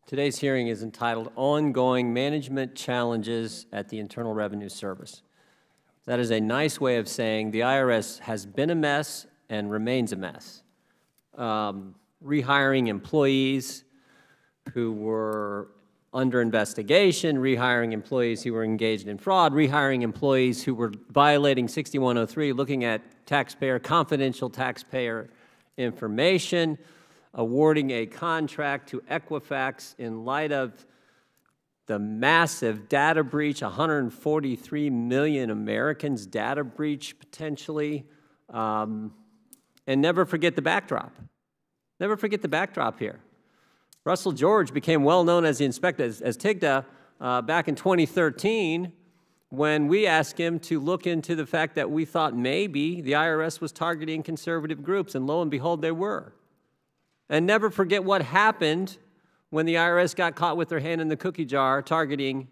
Today's hearing is entitled Ongoing Management Challenges at the Internal Revenue Service. That is a nice way of saying the IRS has been a mess and remains a mess. Rehiring employees who were under investigation, rehiring employees who were engaged in fraud, rehiring employees who were violating 6103, looking at confidential taxpayer information, awarding a contract to Equifax in light of the massive data breach, 143 million Americans data breach potentially, and never forget the backdrop. Never forget the backdrop here. Russell George became well known as the inspector, as TIGTA, back in 2013 when we asked him to look into the fact that we thought maybe the IRS was targeting conservative groups, and lo and behold, they were. And never forget what happened when the IRS got caught with their hand in the cookie jar targeting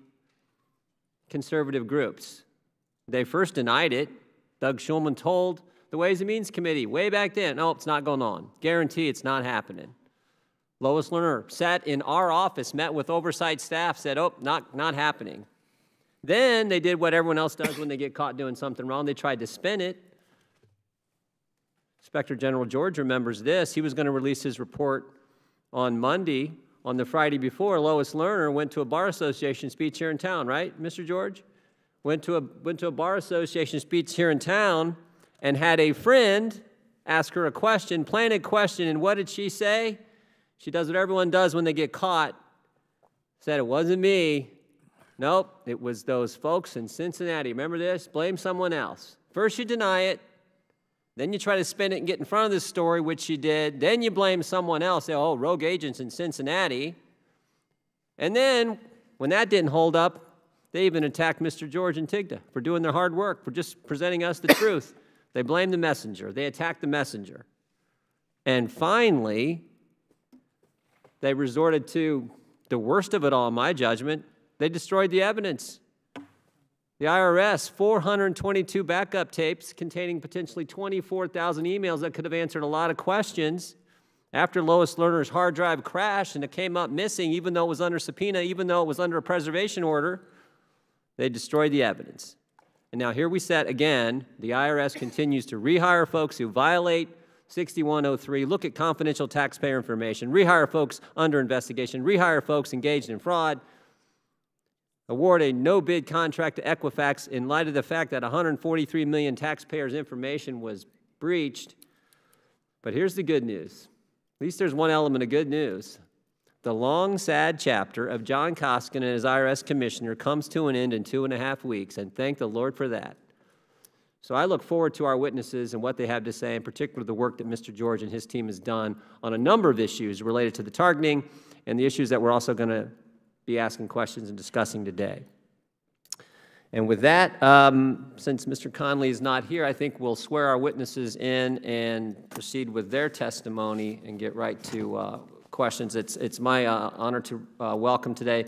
conservative groups. They first denied it. Doug Shulman told the Ways and Means Committee way back then, oh, it's not going on. Guarantee it's not happening. Lois Lerner sat in our office, met with oversight staff, said, oh, not happening. Then they did what everyone else does when they get caught doing something wrong. They tried to spin it. Inspector General George remembers this. He was going to release his report on Monday. On the Friday before, Lois Lerner went to a bar association speech here in town, right, Mr. George? Went to a bar association speech here in town and had a friend ask her a question, planted question, and what did she say? She does what everyone does when they get caught. Said, it wasn't me. Nope, it was those folks in Cincinnati. Remember this? Blame someone else. First you deny it. Then you try to spin it and get in front of this story, which you did. Then you blame someone else. Say, oh, rogue agents in Cincinnati. And then, when that didn't hold up, they even attacked Mr. George and TIGTA for doing their hard work, for just presenting us the truth. They blamed the messenger. They attacked the messenger. And finally, they resorted to the worst of it all, in my judgment. They destroyed the evidence. The IRS, 422 backup tapes containing potentially 24,000 emails that could have answered a lot of questions. After Lois Lerner's hard drive crashed and it came up missing, even though it was under subpoena, even though it was under a preservation order, they destroyed the evidence. And now here we sit again. The IRS continues to rehire folks who violate 6103, look at confidential taxpayer information, rehire folks under investigation, rehire folks engaged in fraud, award a no-bid contract to Equifax in light of the fact that 143 million taxpayers' information was breached. But here's the good news. At least there's one element of good news. The long, sad chapter of John Koskin and his IRS commissioner comes to an end in 2.5 weeks, and thank the Lord for that. So I look forward to our witnesses and what they have to say, in particular the work that Mr. George and his team has done on a number of issues related to the targeting and the issues that we're also going to be asking questions and discussing today. And with that, since Mr. Conley is not here, I think we'll swear our witnesses in and proceed with their testimony and get right to questions. It's my honor to welcome today